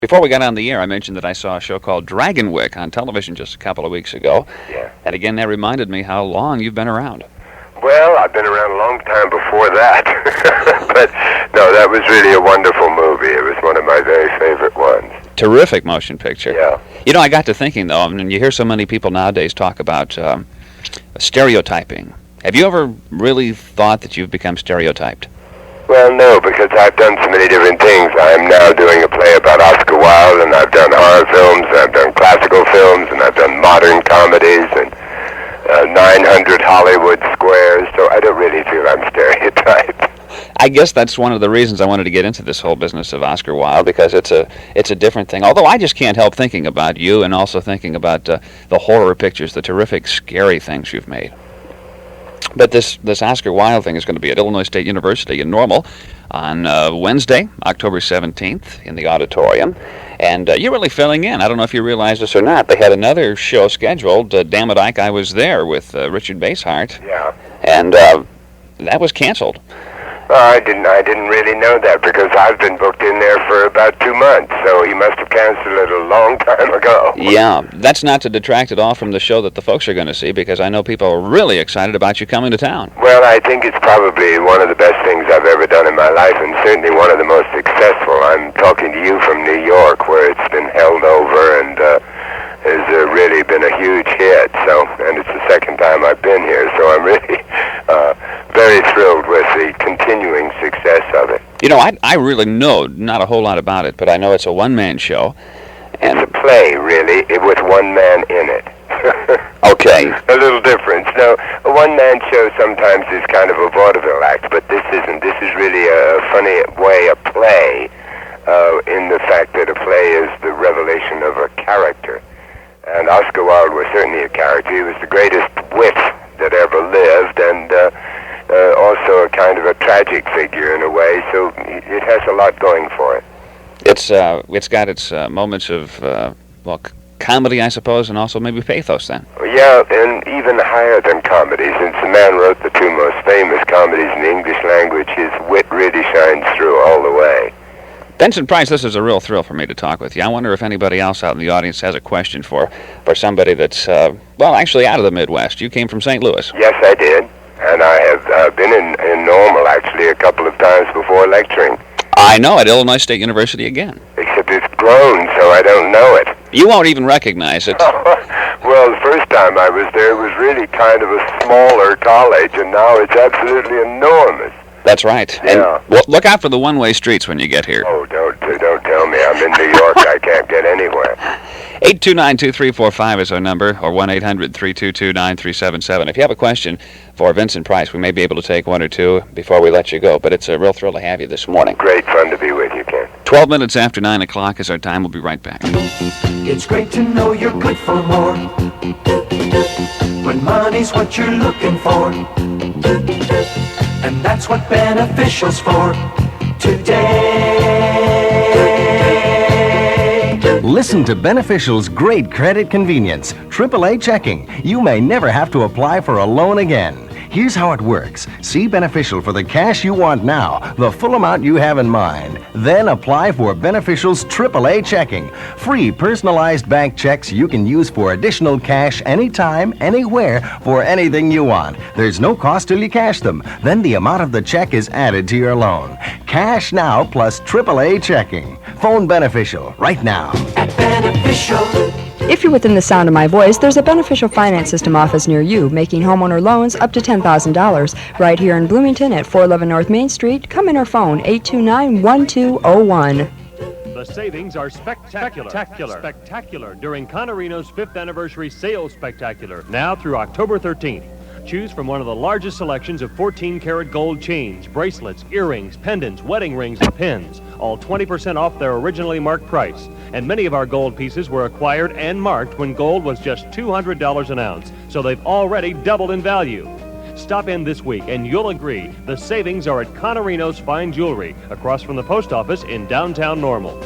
Before we got on the air, I mentioned that I saw a show called Dragonwick on television just a couple of weeks ago. Yeah. And again, that reminded me how long you've been around. Well, I've been around a long time before that. But, no, that was really a wonderful movie. It was one of my very favorite ones. Terrific motion picture. Yeah. You know, I got to thinking, though, and you hear so many people nowadays talk about stereotyping. Have you ever really thought that you've become stereotyped? Well, no, because I've done so many different things. I'm now doing a play about Oscar Wilde, and I've done horror films, and I've done classical films, and I've done modern comedies, and 900 Hollywood squares, so I don't really feel I'm stereotyped. I guess that's one of the reasons I wanted to get into this whole business of Oscar Wilde, because it's a different thing. Although I just can't help thinking about you and also thinking about the horror pictures, the terrific, scary things you've made. But this Oscar Wilde thing is going to be at Illinois State University in Normal on Wednesday, October 17th, in the auditorium. And you're really filling in. I don't know if you realize this or not. They had another show scheduled, Damn It Ike, I Was There, with Richard Basehart. Yeah. And that was canceled. I didn't really know that because I've been booked in there for about 2 months, so he must have canceled it a long time ago. Yeah, that's not to detract at all from the show that the folks are going to see, because I know people are really excited about you coming to town. Well, I think it's probably one of the best things I've ever done in my life, and certainly one of the most successful. I'm talking to you from New York, where it's been held over and has really been a huge hit. So, and it's the second time I've been here, so I'm really very thrilled with the continuing success of it. You know, I really know not a whole lot about it, but I know it's a one-man show. And it's a play, really, with one man in it. Okay. A little difference. No, a one-man show sometimes is kind of a vaudeville act, but this isn't. This is really a funny way, a play, in the fact that a play is the revelation of a character. And Oscar Wilde was certainly a character. He was the greatest wit that ever lived, and also a kind of a tragic figure in a way, so it has a lot going for it. It's got its moments of, comedy, I suppose, and also maybe pathos, then. Yeah, and even higher than comedy, since the man wrote the two most famous comedies in the English language, his wit really shines through all the way. Vincent Price, this is a real thrill for me to talk with you. I wonder if anybody else out in the audience has a question for somebody that's, actually out of the Midwest. You came from St. Louis. Yes, I did. And I have been in Normal, actually, a couple of times before lecturing. I know, at Illinois State University again. Except it's grown, so I don't know it. You won't even recognize it. Well, the first time I was there, it was really kind of a smaller college, and now it's absolutely enormous. That's right. Yeah. And look out for the one-way streets when you get here. Oh, don't tell me. I'm in New York. I can't get anywhere. 829-2345 is our number, or 1-800-322-9377. If you have a question for Vincent Price, we may be able to take one or two before we let you go, but it's a real thrill to have you this morning. Great fun to be with you, Ken. 12 minutes after 9 o'clock is our time. We'll be right back. It's great to know you're good for more when money's what you're looking for. And that's what Beneficial's for today. Listen to Beneficial's great credit convenience, AAA checking. You may never have to apply for a loan again. Here's how it works. See Beneficial for the cash you want now, the full amount you have in mind. Then apply for Beneficial's AAA checking. Free personalized bank checks you can use for additional cash anytime, anywhere, for anything you want. There's no cost till you cash them. Then the amount of the check is added to your loan. Cash now plus AAA checking. Phone Beneficial right now. At Beneficial. If you're within the sound of my voice, there's a Beneficial Finance System office near you, making homeowner loans up to $10,000. Right here in Bloomington at 411 North Main Street. Come in or phone 829-1201. The savings are spectacular during Conarino's 5th Anniversary Sales Spectacular, now through October 13th. Choose from one of the largest selections of 14-karat gold chains, bracelets, earrings, pendants, wedding rings, and pins, all 20% off their originally marked price. And many of our gold pieces were acquired and marked when gold was just $200 an ounce, so they've already doubled in value. Stop in this week and you'll agree the savings are at Conarino's Fine Jewelry, across from the post office in downtown Normal.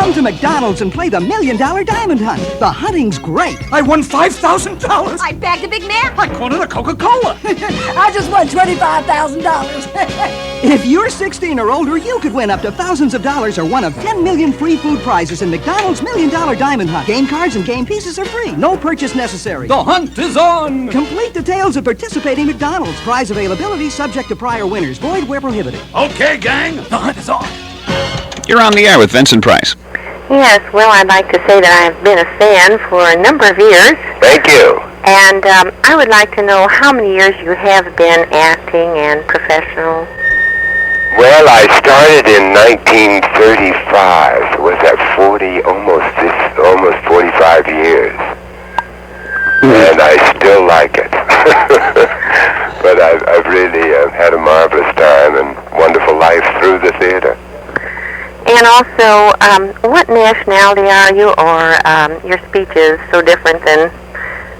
Come to McDonald's and play the $1 Million Diamond Hunt. The hunting's great. I won $5,000. I bagged a Big Mac. I cornered a Coca-Cola. I just won $25,000. If you're 16 or older, you could win up to thousands of dollars or one of 10 million free food prizes in McDonald's $1 Million Diamond Hunt. Game cards and game pieces are free. No purchase necessary. The hunt is on. Complete details at participating McDonald's. Prize availability subject to prior winners. Void where prohibited. Okay, gang, the hunt is on. You're on the air with Vincent Price. Yes, well, I'd like to say that I've been a fan for a number of years. Thank you. And I would like to know how many years you have been acting and professional. Well, I started in 1935. Was that almost 45 years? And I still like it. But I've really had a marvelous time and wonderful life through the theater. And also, what nationality are you, or your speech is so different than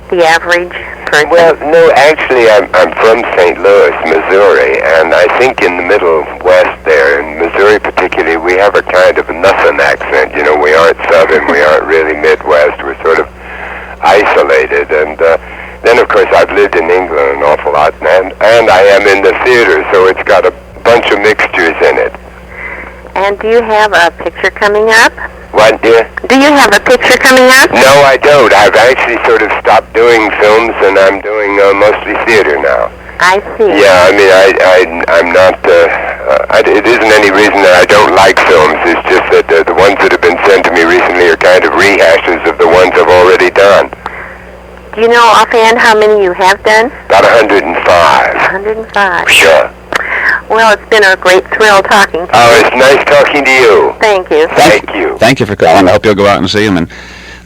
the average person? Well, no, actually, I'm from St. Louis, Missouri, and I think in the Middle West there, in Missouri particularly, we have a kind of nothing accent. You know, we aren't Southern, we aren't really Midwest, we're sort of isolated. And then, of course, I've lived in England an awful lot, and I am in the theater, so it's got a bunch of mixtures in it. And do you have a picture coming up? What, dear? Do you have a picture coming up? No, I don't. I've actually sort of stopped doing films, and I'm doing mostly theater now. I see. Yeah, I mean, I'm not, it isn't any reason that I don't like films. It's just that the ones that have been sent to me recently are kind of rehashes of the ones I've already done. Do you know offhand how many you have done? About 105. 105. Sure. Well, it's been a great thrill talking to you. Oh, it's nice talking to you. Thank you. Thank you. Thank you for calling. I hope you'll go out and see him. And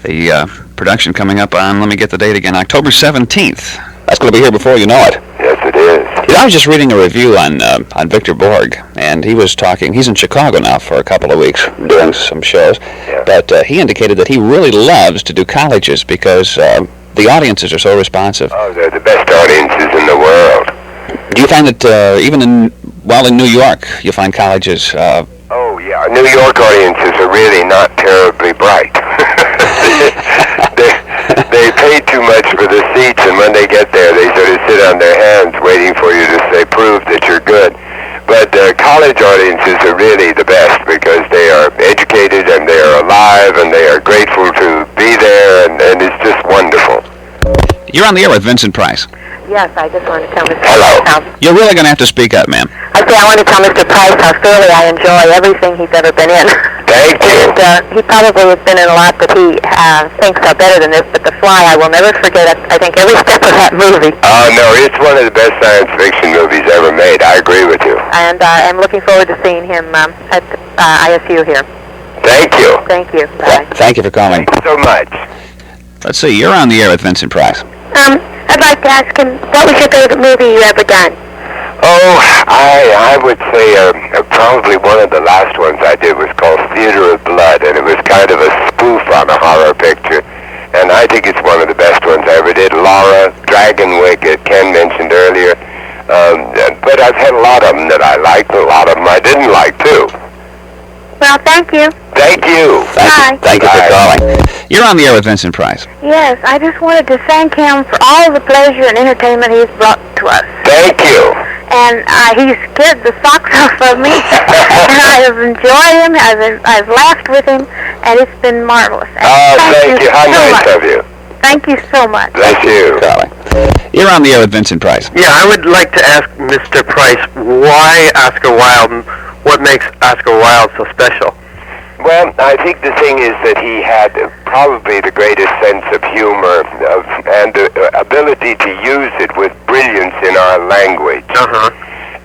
the production coming up on, let me get the date again, October 17th. That's going to be here before you know it. Yes, it is. You know, I was just reading a review on Victor Borg, and he was talking. He's in Chicago now for a couple of weeks doing some shows. Yeah. But he indicated that he really loves to do colleges because the audiences are so responsive. Oh, they're the best audiences in the world. Do you find that even in New York, you find colleges? Oh, yeah. New York audiences are really not terribly bright. They pay too much for the seats, and when they get there, they sort of sit on their hands waiting for you to say, prove that you're good. But college audiences are really the best because they are educated, and they are alive, and they are grateful to be there, and it's just wonderful. You're on the air with Vincent Price. Yes, I just wanted to tell Mr. Hello. Price You're really going to have to speak up, ma'am. I want to tell Mr. Price how thoroughly I enjoy everything he's ever been in. Thank you. And he probably has been in a lot that he thinks are better than this, but The Fly, I will never forget, I think, every step of that movie. Oh, no, it's one of the best science fiction movies ever made. I agree with you. And I'm looking forward to seeing him at the ISU here. Thank you. Thank you. Bye. Thank you for calling. Thank you so much. Let's see, you're on the air with Vincent Price. I'd like to ask him, what was your favorite movie you ever done? Oh, I would say probably one of the last ones I did was called Theater of Blood, and it was kind of a spoof on a horror picture. And I think it's one of the best ones I ever did. Laura, Dragonwig, Ken mentioned earlier. But I've had a lot of them that I liked, and a lot of them I didn't like, too. Well, thank you. Thank you. Bye. Thank you for calling. You're on the air with Vincent Price. Yes, I just wanted to thank him for all the pleasure and entertainment he's brought to us. Thank you. And he's scared the socks off of me. And I have enjoyed him. I've laughed with him, and it's been marvelous. And thank you. How nice of you. Thank you so much. Bless you. Calling. You're on the air with Vincent Price. Yeah, I would like to ask Mr. Price, why Oscar Wilde? What makes Oscar Wilde so special? Well, I think the thing is that he had probably the greatest sense of humor and the ability to use it with brilliance in our language.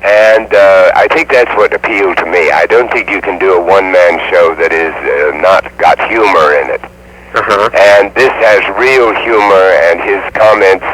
And I think that's what appealed to me. I don't think you can do a one-man show that is not got humor in it. And this has real humor, and his comments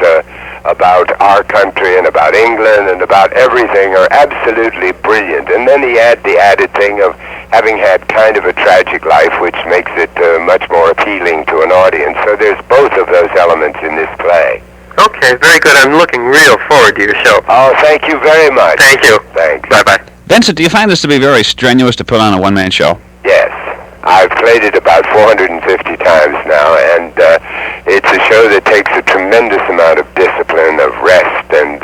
about our country and about England and about everything are absolutely brilliant. And then he had the added thing of having had kind of a tragic life, which makes it much more appealing to an audience. So there's both of those elements in this play. Okay, very good. I'm looking real forward to your show. Oh, thank you very much. Thank you. Thanks. Bye-bye. Vincent, do you find this to be very strenuous to put on a one-man show? Yes. I've played it about 450 times now, and it's a show that takes a tremendous amount of discipline, of rest, and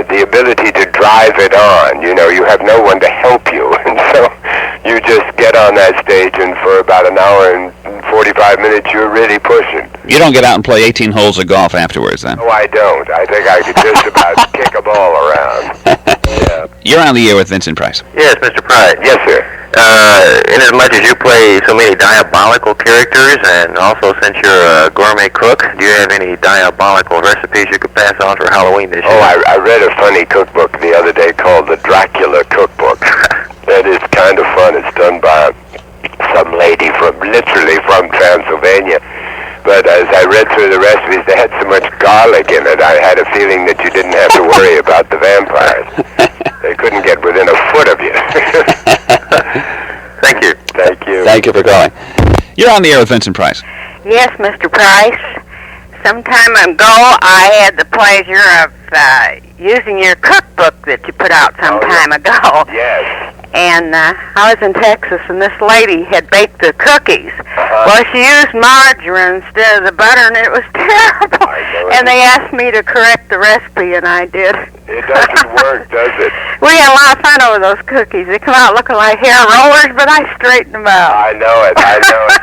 the ability to drive it on. You know, you have no one to help you, and so you just get on that stage, and for about an hour and 45 minutes, you're really pushing. You don't get out and play 18 holes of golf afterwards, then? No, I don't. I think I could just about kick a ball around. Yeah. You're on the air with Vincent Price. Yes, Mr. Price. Yes, sir. Inasmuch as you play so many diabolical characters, and also since you're a gourmet cook, do you have any diabolical recipes you could pass on for Halloween this year? Oh, I read a funny cookbook the other day called the Dracula Cookbook. That is kind of fun. It's done by some lady literally from Transylvania. But as I read through the recipes, they had so much garlic in it, I had a feeling that you didn't have to worry about the vampires. They couldn't get within a foot of you. Thank you. Thank you. Thank you for calling. You're on the air with Vincent Price. Yes, Mr. Price. Some time ago, I had the pleasure of using your cookbook that you put out some time ago. Yes. And I was in Texas, and this lady had baked the cookies. Well, she used margarine instead of the butter, and it was terrible. And they asked me to correct the recipe, and I did. It doesn't work, does it? We had a lot of fun over those cookies. They come out looking like hair rollers, but I straightened them out. I know it.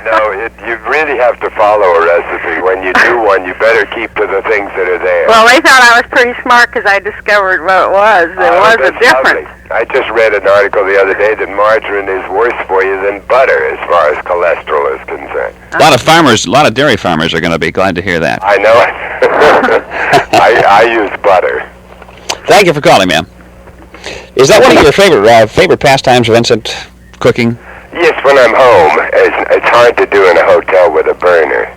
No, you really have to follow a recipe. When you do one, you better keep to the things that are there. Well, they thought I was pretty smart because I discovered what it was. There was a difference. Lovely. I just read an article the other day that margarine is worse for you than butter as far as cholesterol is concerned. A lot of dairy farmers are going to be glad to hear that. I know it. I use butter. Thank you for calling, ma'am. Is that one of your favorite pastimes, Vincent, cooking? Yes, when I'm home. It's hard to do in a hotel with a burner.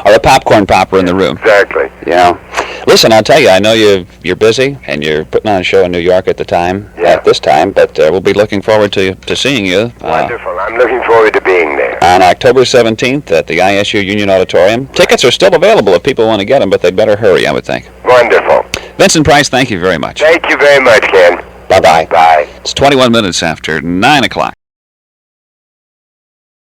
Or a popcorn popper in the room. Exactly. Yeah. Listen, I'll tell you, I know you're busy, and you're putting on a show in New York at this time, but we'll be looking forward to seeing you. Wonderful. I'm looking forward to being there. On October 17th at the ISU Union Auditorium. Tickets are still available if people want to get them, but they'd better hurry, I would think. Wonderful. Vincent Price, thank you very much. Thank you very much, Ken. Bye-bye. Bye. It's 21 minutes after 9 o'clock.